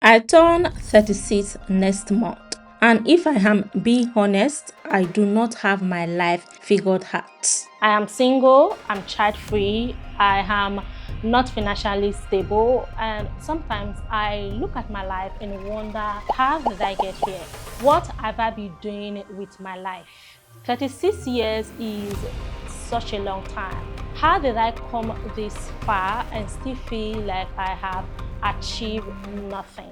I turn 36 next month. And if I am being honest, I do not have my life figured out. I am single, I'm child-free, I am not financially stable, and sometimes I look at my life and wonder, how did I get here? What have I been doing with my life? 36 years is such a long time. How did I come this far and still feel like I have achieved nothing?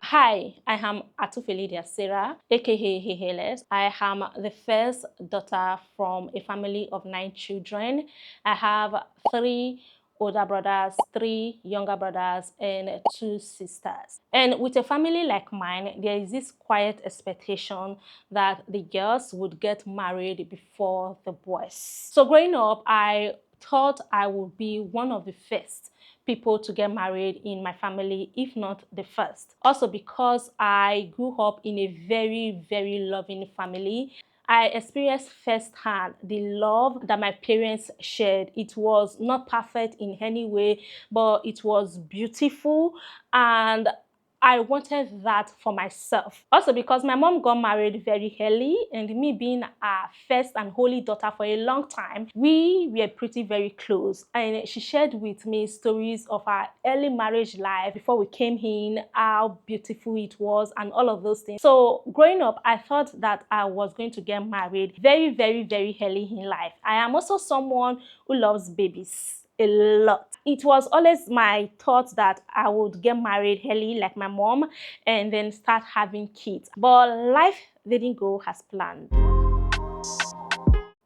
Hi, I am Atufe Lydia Sarah, aka Heheles. I am the first daughter from a family of 9 children. I have 3 older brothers, 3 younger brothers, and 2 sisters. And with a family like mine, there is this quiet expectation that the girls would get married before the boys. So growing up, I thought I would be one of the first people to get married in my family, if not the first. Also because I grew up in a very, very loving family. I experienced firsthand the love that my parents shared. It was not perfect in any way, but it was beautiful, and I wanted that for myself. Also because my mom got married very early, and me being a first and only daughter for a long time, we were pretty very close. And she shared with me stories of our early marriage life before we came in, how beautiful it was, and all of those things. So growing up, I thought that I was going to get married very, very, very early in life. I am also someone who loves babies a lot. It was always my thought that I would get married early like my mom and then start having kids. But life didn't go as planned.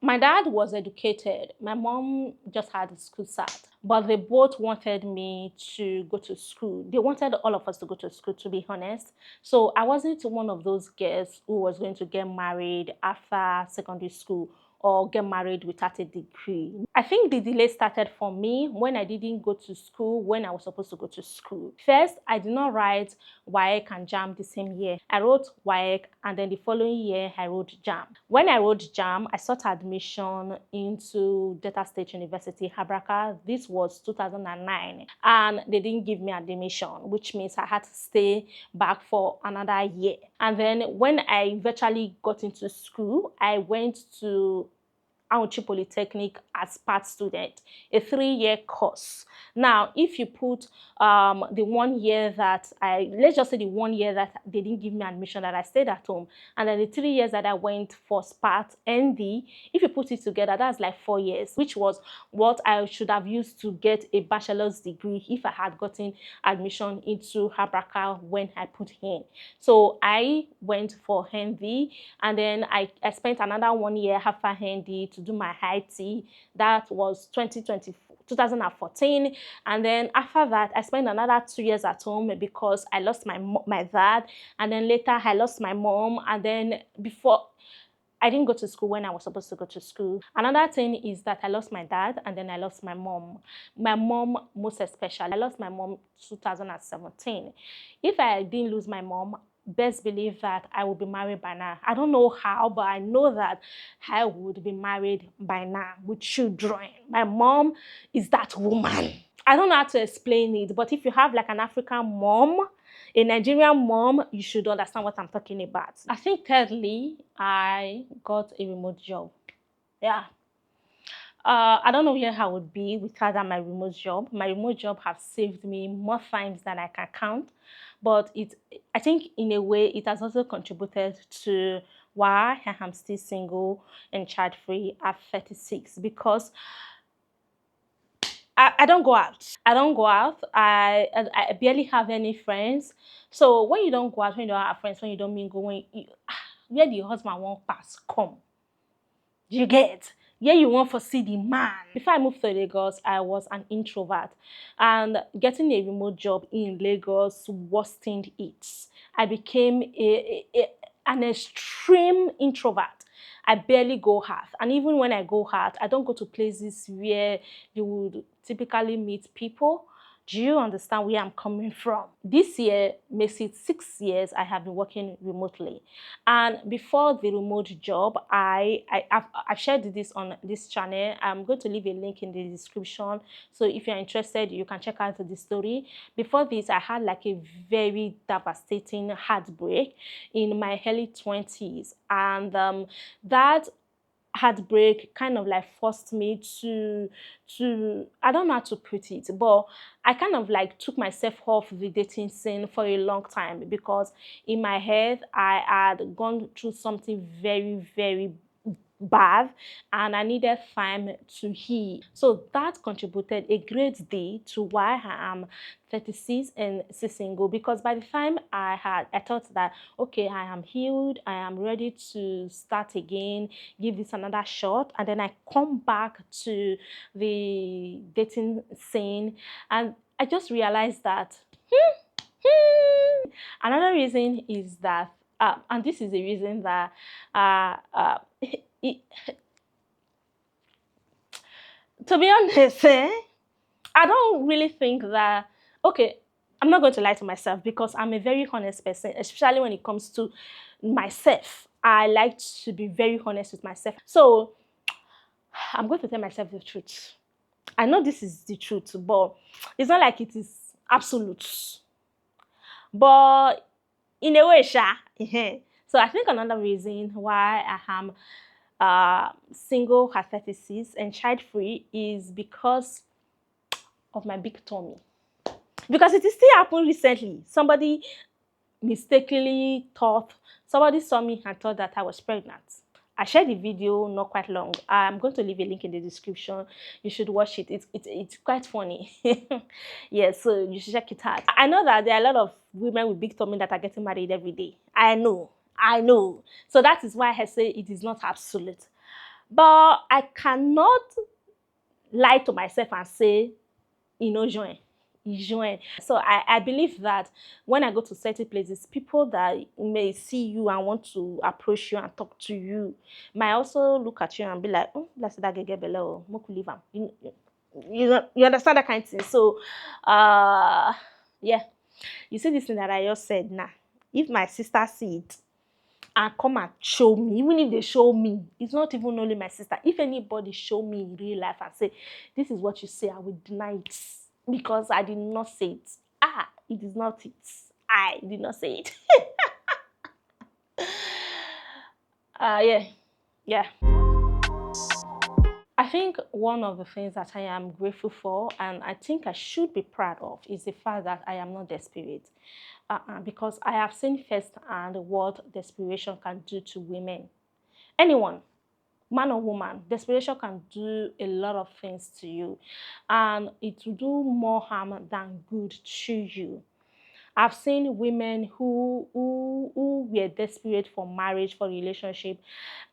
My dad was educated. My mom just had a school cert. But they both wanted me to go to school. They wanted all of us to go to school, to be honest. So I wasn't one of those girls who was going to get married after secondary school or get married without a degree. I think the delay started for me when I didn't go to school when I was supposed to go to school. First, I did not write WAEC and JAM the same year. I wrote WAEC, and then the following year I wrote JAM. When I wrote JAM, I sought admission into Delta State University, Abraka. This was 2009, and they didn't give me admission, which means I had to stay back for another year. And then when I virtually got into school, I went to Atufe Polytechnic as part student, a 3-year course. Now, if you put the 1 year that let's just say the 1 year that they didn't give me admission, that I stayed at home, and then the 3 years that I went for SPAT ND, if you put it together, that's like 4 years, which was what I should have used to get a bachelor's degree if I had gotten admission into Abraka when I put in. So I went for ND, and then I spent another 1 year after ND to do my IT. That was 2014, and then after that I spent another 2 years at home because I lost my dad, and then later I lost my mom, and then before I didn't go to school when I was supposed to go to school. Another thing is that I lost my dad, and then I lost my mom. My mom most especially. I lost my mom 2017. If I didn't lose my mom, best believe that I would be married by now. I don't know how, but I know that I would be married by now with children. My mom is that woman. I don't know how to explain it, but if you have like an African mom, a Nigerian mom, you should understand what I'm talking about. I think thirdly, I got a remote job. Yeah. I don't know where I would be without my remote job. My remote job has saved me more times than I can count. But I think in a way, it has also contributed to why I am still single and child-free at 36, because I don't go out. I don't go out. I barely have any friends. So when you don't go out, when you don't have friends, when you don't mingle, where the husband won't pass, come. You get? Yeah, you want to see the man. Before I moved to Lagos, I was an introvert, and getting a remote job in Lagos worsened it. I became an extreme introvert. I barely go out, and even when I go out, I don't go to places where you would typically meet people. Do you understand where I'm coming from? This year makes it 6 years I have been working remotely. And before the remote job, I've shared this on this channel. I'm going to leave a link in the description. So if you're interested, you can check out the story. Before this, I had like a very devastating heartbreak in my early 20s. And that heartbreak kind of like forced me to I don't know how to put it, but I kind of like took myself off the dating scene for a long time because in my head I had gone through something very bad and I needed time to heal. So that contributed a great deal to why I am 36 and still single, because by the time I thought that okay, I am healed, I am ready to start again, give this another shot, and then I come back to the dating scene and I just realized that another reason is that and this is the reason that it, to be honest, I don't really think that, okay, I'm not going to lie to myself because I'm a very honest person, especially when it comes to myself. I like to be very honest with myself. So I'm going to tell myself the truth. I know this is the truth, but it's not like it is absolute. But in a way, sha. So I think another reason why I am single at 36 and child free is because of my big tummy. Because it is still happened recently. Somebody saw me and thought that I was pregnant. I shared the video not quite long. I'm going to leave a link in the description. You should watch it. It's quite funny. Yeah, so you should check it out. I know that there are a lot of women with big tummy that are getting married every day. I know. I know. So that is why I say it is not absolute. But I cannot lie to myself and say, join. Join. So I believe that when I go to certain places, people that may see you and want to approach you and talk to you might also look at you and be like, oh, let's that get below, leave am. You understand that kind of thing. So yeah. You see this thing that I just said now. If my sister see it and come and show me, even if they show me, it's not even only my sister. If anybody show me in real life and say, this is what you say, I will deny it because I did not say it. It is not it. I did not say it. Yeah. Yeah. I think one of the things that I am grateful for and I think I should be proud of is the fact that I am not desperate. Because I have seen firsthand what desperation can do to women. Anyone, man or woman, desperation can do a lot of things to you and it will do more harm than good to you. I've seen women who were desperate for marriage, for relationship,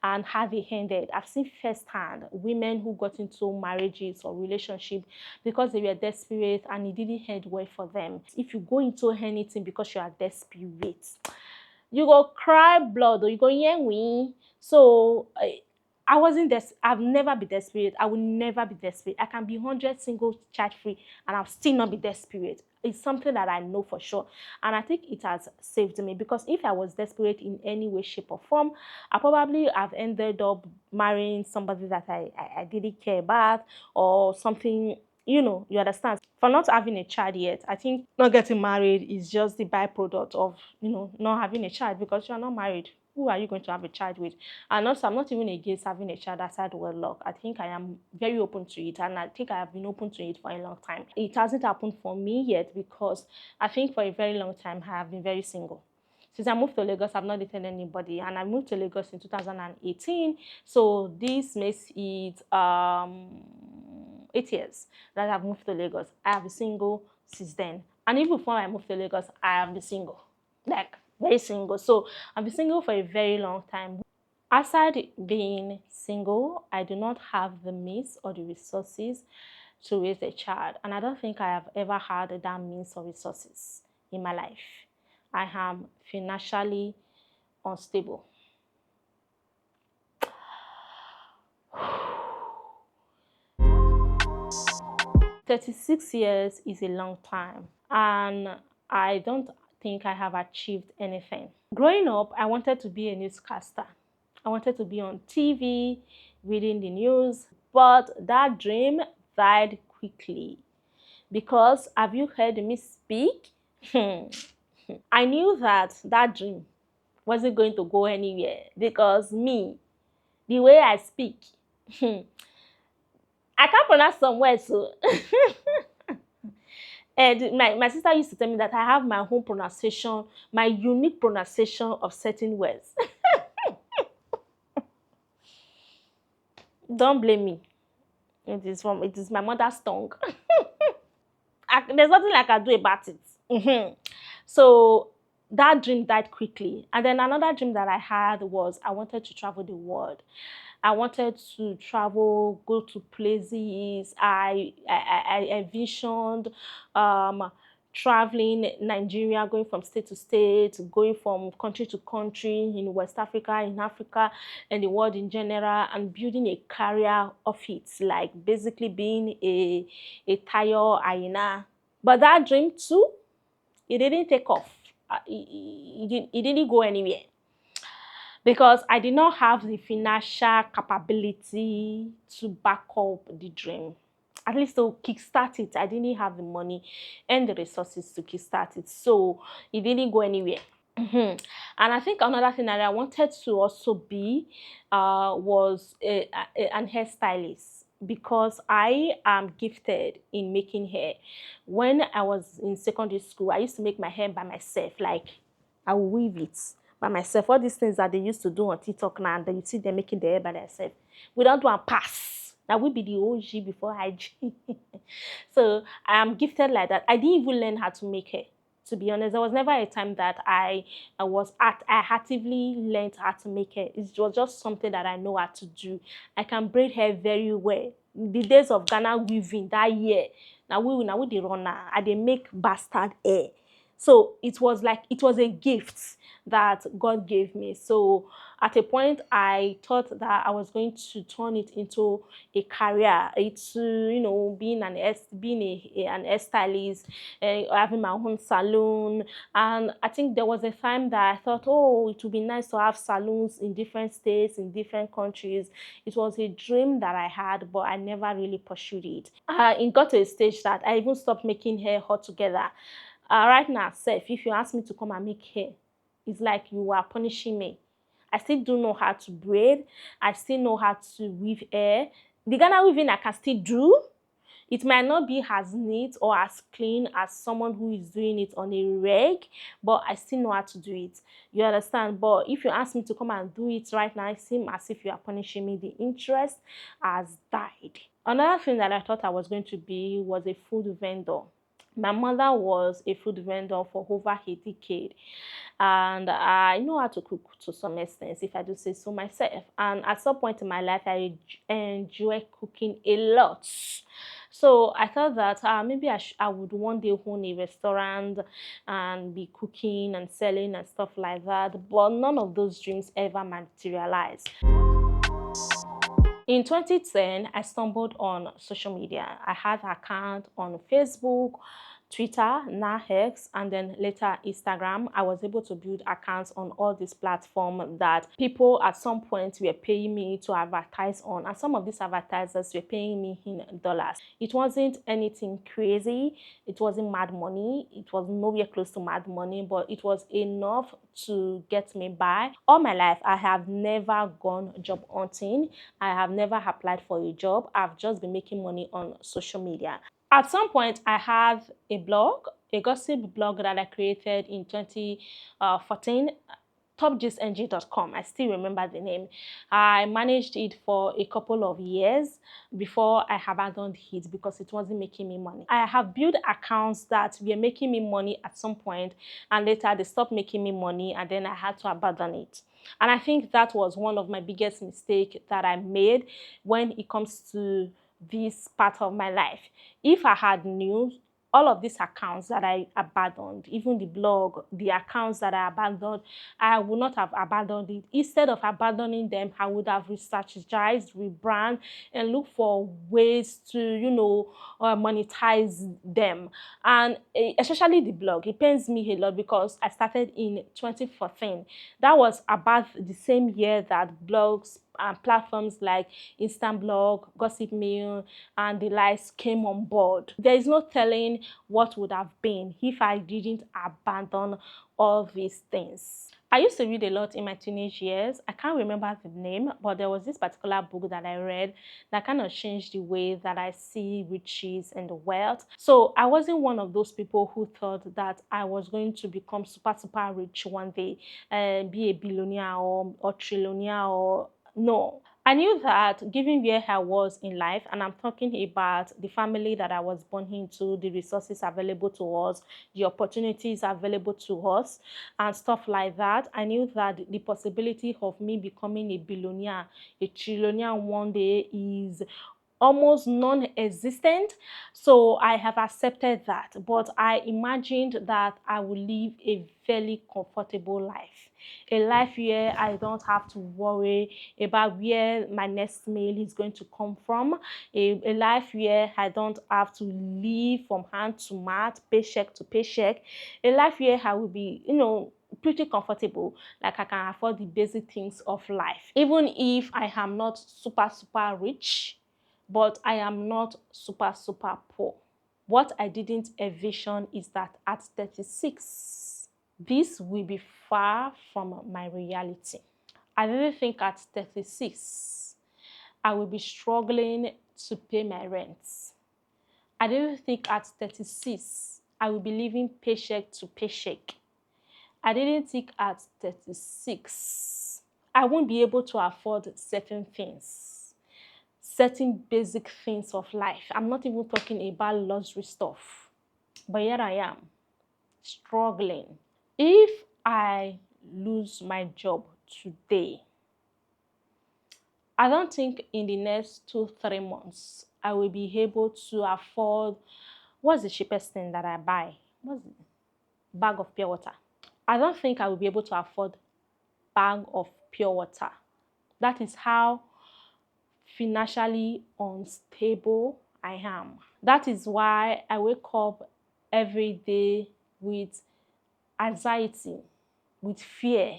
and have it ended. I've seen firsthand women who got into marriages or relationship because they were desperate and it didn't end well for them. If you go into anything because you are desperate, you go cry blood or you go yeah we. So I wasn't I've never been desperate. I will never be desperate. I can be 100 single child free and I'll still not be desperate. It's something that I know for sure. And I think it has saved me because if I was desperate in any way, shape or form, I probably have ended up marrying somebody that I didn't care about or something, you understand. For not having a child yet, I think not getting married is just the byproduct of, not having a child because you're not married. Who are you going to have a child with? And also, I'm not even against having a child outside wedlock. I think I am very open to it, and I think I have been open to it for a long time. It hasn't happened for me yet because I think for a very long time I have been very single. Since I moved to Lagos, I've not dated anybody, and I moved to Lagos in 2018. So this makes it 8 years that I've moved to Lagos. I have been single since then, and even before I moved to Lagos, I have been single, like very single. So I've been single for a very long time. Aside being single, I do not have the means or the resources to raise a child, and I don't think I have ever had that means or resources in my life. I am financially unstable. 36 years is a long time, and I don't think I have achieved anything. Growing up, I wanted to be a newscaster. I wanted to be on TV, reading the news, but that dream died quickly because, have you heard me speak? I knew that that dream wasn't going to go anywhere because me, the way I speak, I can't pronounce some words. So and my sister used to tell me that I have my own pronunciation, my unique pronunciation of certain words. Don't blame me. It is my mother's tongue. There's nothing I can do about it. So that dream died quickly. And then another dream that I had was I wanted to travel the world. I wanted to travel, go to places. I envisioned traveling Nigeria, going from state to state, going from country to country in West Africa, in Africa, and the world in general, and building a career of it, like basically being a tire hyena. But that dream too, it didn't take off. It didn't go anywhere because I did not have the financial capability to back up the dream. At least to kickstart it, I didn't have the money and the resources to kickstart it. So it didn't go anywhere. And I think another thing that I wanted to also be was an hairstylist because I am gifted in making hair. When I was in secondary school, I used to make my hair by myself. Like, I will weave it by myself. All these things that they used to do on TikTok now, and then you see them making the hair by themselves. We don't do a pass. That will be the OG before IG. So I am gifted like that. I didn't even learn how to make hair. To be honest, there was never a time that I actively learned how to make hair. It was just something that I know how to do. I can braid hair very well. The days of Ghana weaving that year, now we the runner, I they make bastard hair. So it was like it was a gift that God gave me. So at a point, I thought that I was going to turn it into a career. It's being an hairstylist, having my own salon. And I think there was a time that I thought, oh, it would be nice to have salons in different states, in different countries. It was a dream that I had, but I never really pursued it. It got to a stage that I even stopped making hair altogether. Right now, Seth, if you ask me to come and make hair, it's like you are punishing me. I still do know how to braid. I still know how to weave hair. The Ghana weaving I can still do. It might not be as neat or as clean as someone who is doing it on a reg, but I still know how to do it. You understand? But if you ask me to come and do it right now, it seems as if you are punishing me. The interest has died. Another thing that I thought I was going to be was a food vendor. My mother was a food vendor for over a decade, and I know how to cook to some extent, if I do say so myself. And at some point in my life, I enjoy cooking a lot. So I thought that maybe I would one day own a restaurant and be cooking and selling and stuff like that. But none of those dreams ever materialized. In 2010, I stumbled on social media. I had an account on Facebook, Twitter, now X, and then later Instagram. I was able to build accounts on all these platforms that people at some point were paying me to advertise on, and some of these advertisers were paying me in dollars. It wasn't anything crazy. It wasn't mad money. It was nowhere close to mad money, but it was enough to get me by. All my life, I have never gone job hunting. I have never applied for a job. I've just been making money on social media. At some point, I have a blog, a gossip blog that I created in 2014, topgisng.com. I still remember the name. I managed it for a couple of years before I abandoned it because it wasn't making me money. I have built accounts that were making me money at some point, and later they stopped making me money, and then I had to abandon it. And I think that was one of my biggest mistakes that I made when it comes to this part of my life. If I had knew all of these accounts that I abandoned, even the blog, the accounts that I abandoned, I would not have abandoned it. Instead of abandoning them, I would have re-strategized, rebrand, and look for ways to, monetize them. And especially the blog, it pains me a lot because I started in 2014. That was about the same year that blogs and platforms like Instant Blog, Gossip Mail, and the likes came on board. There is no telling what would have been if I didn't abandon all these things. I used to read a lot in my teenage years. I can't remember the name, but there was this particular book that I read that kind of changed the way that I see riches and wealth. So I wasn't one of those people who thought that I was going to become super, super rich one day, be a billionaire or trillionaire or no. I knew that given where I was in life, and I'm talking about the family that I was born into, the resources available to us, the opportunities available to us, and stuff like that, I knew that the possibility of me becoming a billionaire, a trillionaire one day is almost non-existent. So I have accepted that, but I imagined that I would live a very comfortable life, a life where I don't have to worry about where my next meal is going to come from, a life where I don't have to live from hand to mouth, paycheck to paycheck, a life where I will be, pretty comfortable, like I can afford the basic things of life, even if I am not super, super rich, but I am not super, super poor. What I didn't envision is that at 36, this will be far from my reality. I didn't think at 36, I will be struggling to pay my rent. I didn't think at 36, I will be living paycheck to paycheck. I didn't think at 36, I won't be able to afford certain things, certain basic things of life. I'm not even talking about luxury stuff. But here I am, struggling. If I lose my job today, I don't think in the next 2-3 months I will be able to afford, what's the cheapest thing that I buy? What's the bag of pure water? I don't think I will be able to afford bag of pure water. That is how financially unstable I am. That is why I wake up every day with anxiety, with fear.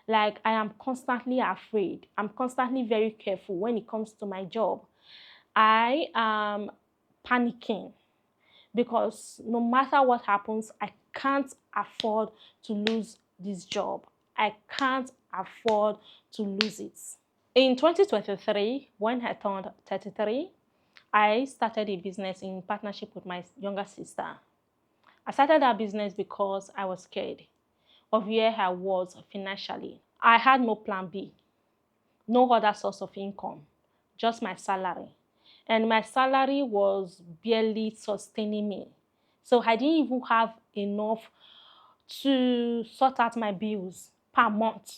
Like I am constantly afraid. I'm constantly very careful when it comes to my job. I am panicking because no matter what happens, I can't afford to lose this job. I can't afford to lose it. In 2023, when I turned 33, I started a business in partnership with my younger sister. I started that business because I was scared of where I was financially. I had no plan B, no other source of income, just my salary. And my salary was barely sustaining me. So I didn't even have enough to sort out my bills per month,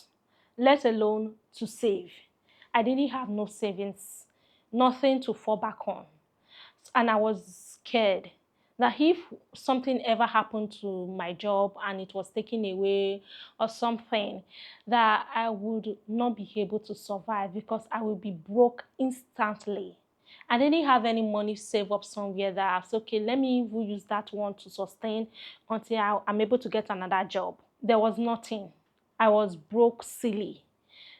let alone to save. I didn't have no savings, nothing to fall back on. And I was scared that if something ever happened to my job and it was taken away or something, that I would not be able to survive because I would be broke instantly. I didn't have any money saved up somewhere that I said, okay, let me even use that one to sustain until I'm able to get another job. There was nothing. I was broke silly.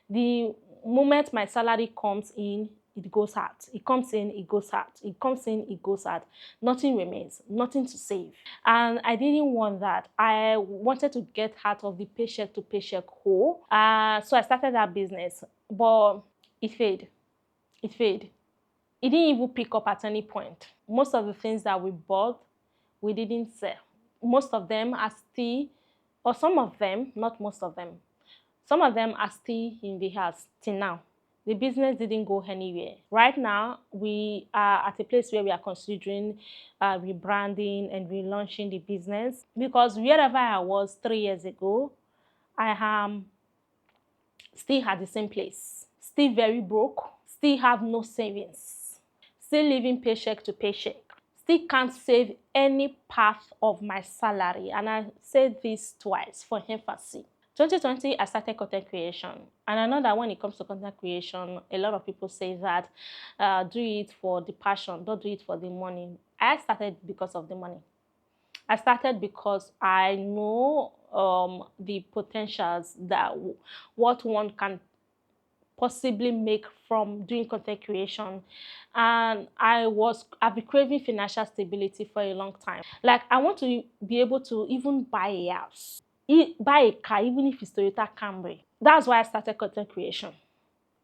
The moment my salary comes in, it goes out. It comes in, it goes out. It comes in, it goes out. Nothing remains, nothing to save. And I didn't want that. I wanted to get out of the paycheck to paycheck hole. So I started that business, but it failed. It failed. It didn't even pick up at any point. Most of the things that we bought, we didn't sell. Most of them are still, or some of them, not most of them, some of them are still in the house till now. The business didn't go anywhere. Right now, we are at a place where we are considering rebranding and relaunching the business because wherever I was 3 years ago, I am still at the same place, still very broke, still have no savings, still living paycheck to paycheck, still can't save any part of my salary. And I said this twice for emphasis. 2020, I started content creation. And I know that when it comes to content creation, a lot of people say that do it for the passion, don't do it for the money. I started because of the money. I started because I know the potentials that what one can possibly make from doing content creation. And I've been craving financial stability for a long time. Like, I want to be able to even buy a house, buy a car, even if it's Toyota Camry. That's why I started content creation,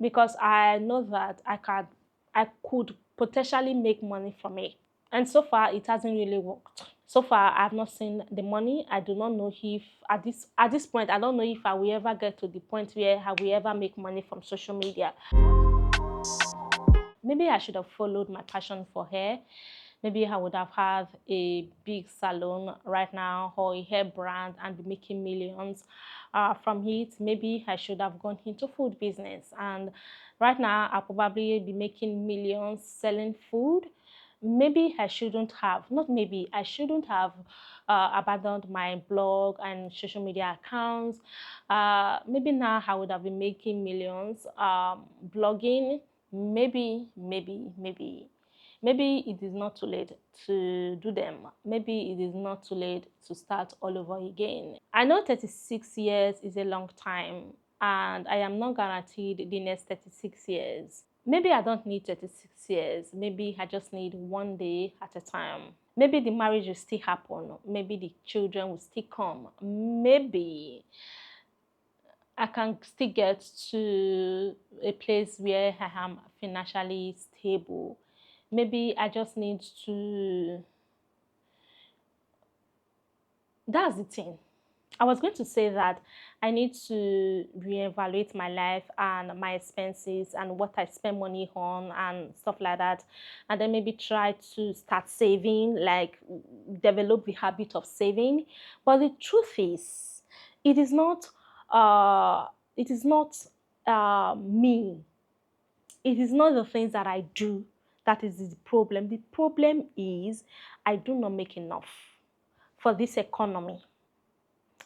because I know that I could potentially make money from it. And so far, it hasn't really worked. So far, I've not seen the money. I do not know if at this point, I don't know if I will ever get to the point where I will ever make money from social media. Maybe I should have followed my passion for hair. Maybe I would have had a big salon right now, or a hair brand, and be making millions from it. Maybe I should have gone into food business, and right now I'll probably be making millions selling food. Maybe I shouldn't have, not maybe, I shouldn't have abandoned my blog and social media accounts. Maybe now I would have been making millions blogging. Maybe it is not too late to do them. Maybe it is not too late to start all over again. I know 36 years is a long time, and I am not guaranteed the next 36 years. Maybe I don't need 36 years. Maybe I just need one day at a time. Maybe the marriage will still happen. Maybe the children will still come. Maybe I can still get to a place where I am financially stable. Maybe I just need to. That's the thing. I was going to say that I need to reevaluate my life and my expenses and what I spend money on and stuff like that. And then maybe try to start saving, like develop the habit of saving. But the truth is, it is not, uh, it is not me. It is not the things that I do that is the problem. The problem is I do not make enough for this economy.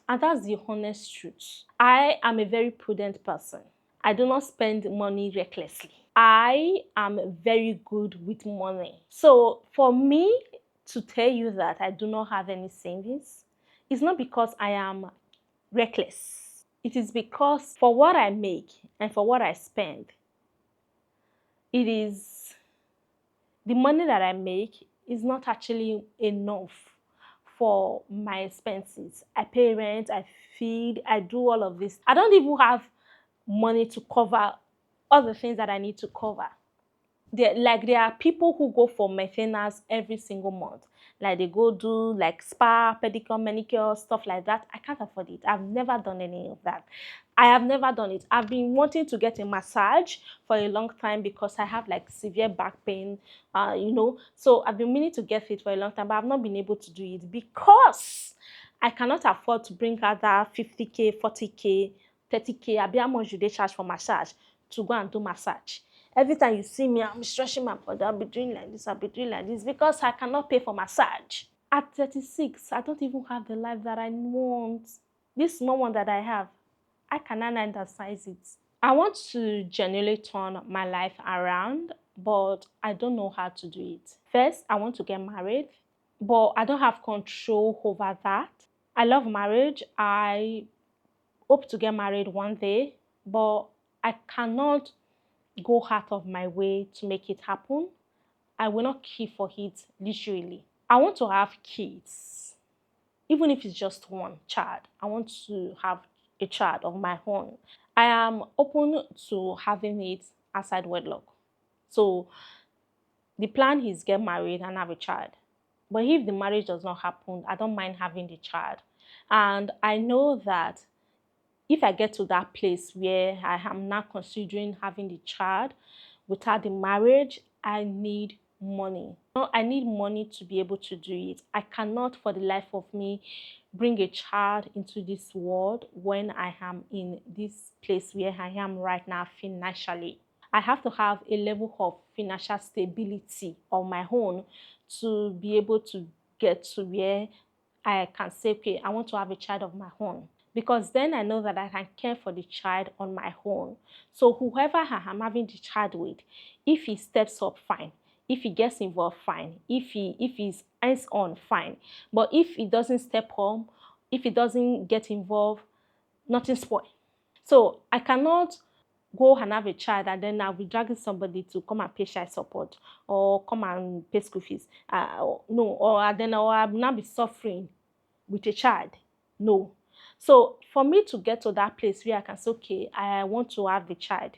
And that's the honest truth. I am a very prudent person. I do not spend money recklessly. I am very good with money. So for me to tell you that I do not have any savings, it's not because I am reckless. It is because for what I make and for what I spend, it is the money that I make is not actually enough for my expenses. I pay rent, I feed, I do all of this. I don't even have money to cover all the things that I need to cover. There are people who go for maintenance every single month. Like they go do like spa, pedicure, manicure, stuff like that. I can't afford it. I've never done any of that. I have never done it. I've been wanting to get a massage for a long time because I have like severe back pain, So I've been meaning to get it for a long time, but I've not been able to do it because I cannot afford to bring out that 50K, 40K, 30K. I be how much do they charge for massage to go and do massage? Every time you see me, I'm stretching my body. I'll be doing like this, I'll be doing like this because I cannot pay for massage. At 36, I don't even have the life that I want. This small one that I have, I cannot undersize it. I want to genuinely turn my life around, but I don't know how to do it. First, I want to get married, but I don't have control over that. I love marriage. I hope to get married one day, but I cannot go out of my way to make it happen. I will not kill for it literally. I want to have kids, even if it's just one child. I want to have a child of my own. I am open to having it outside wedlock. So the plan is get married and have a child. But if the marriage does not happen, I don't mind having the child. And I know that if I get to that place where I am now considering having the child without the marriage, I need money. No, I need money to be able to do it. I cannot for the life of me bring a child into this world when I am in this place where I am right now financially. I have to have a level of financial stability of my own to be able to get to where I can say, okay, I want to have a child of my own. Because then I know that I can care for the child on my own. So whoever I am having the child with, if he steps up, fine. If he gets involved, fine. If he's hands on, fine. But if he doesn't step up, if he doesn't get involved, nothing spoil. So I cannot go and have a child and then I'll be dragging somebody to come and pay child support or come and pay school fees. No, or then I'll now be suffering with a child. No. So for me to get to that place where I can say, okay, I want to have the child.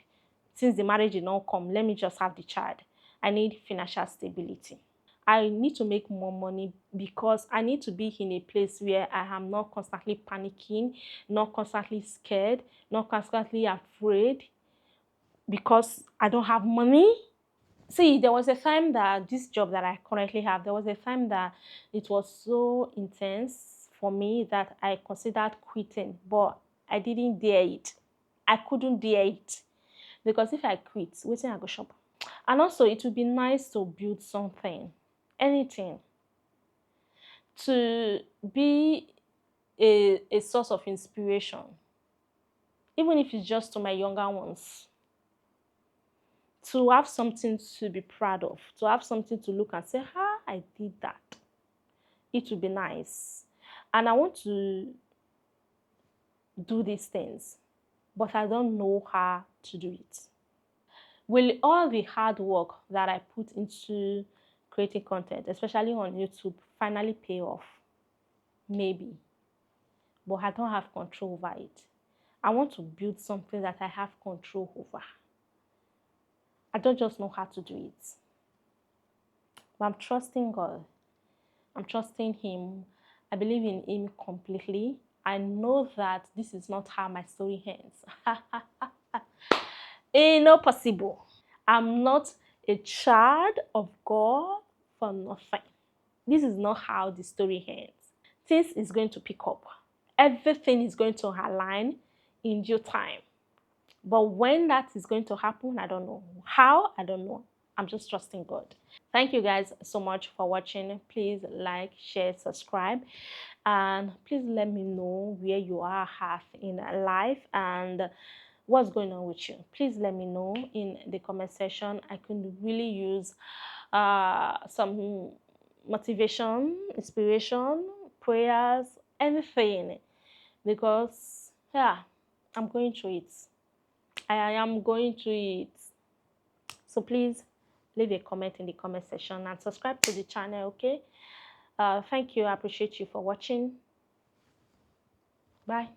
Since the marriage did not come, let me just have the child. I need financial stability. I need to make more money because I need to be in a place where I am not constantly panicking, not constantly scared, not constantly afraid because I don't have money. See, there was a time that this job that I currently have, there was a time that it was so intense for me that I considered quitting, but I didn't dare it. I couldn't dare it because if I quit, waiting I go shop. And also, it would be nice to build something, anything, to be a source of inspiration, even if it's just to my younger ones, to have something to be proud of, to have something to look and say, ah, I did that. It would be nice. And I want to do these things, but I don't know how to do it. Will all the hard work that I put into creating content, especially on YouTube, finally pay off? Maybe. But I don't have control over it. I want to build something that I have control over. I don't just know how to do it. But I'm trusting God. I'm trusting Him. I believe in Him completely. I know that this is not how my story ends. Ain't no possible. I'm not a child of God for nothing. This is not how the story ends. Things is going to pick up. Everything is going to align in due time. But when that is going to happen, I don't know. How? I don't know. I'm just trusting God. Thank you guys so much for watching. Please like, share, subscribe, and please let me know where you are at in life and what's going on with you. Please let me know in the comment section. I could really use some motivation, inspiration, prayers, anything, because yeah, I'm going through it. I am going through it. So please leave a comment in the comment section and subscribe to the channel, okay? Thank you. I appreciate you for watching. Bye.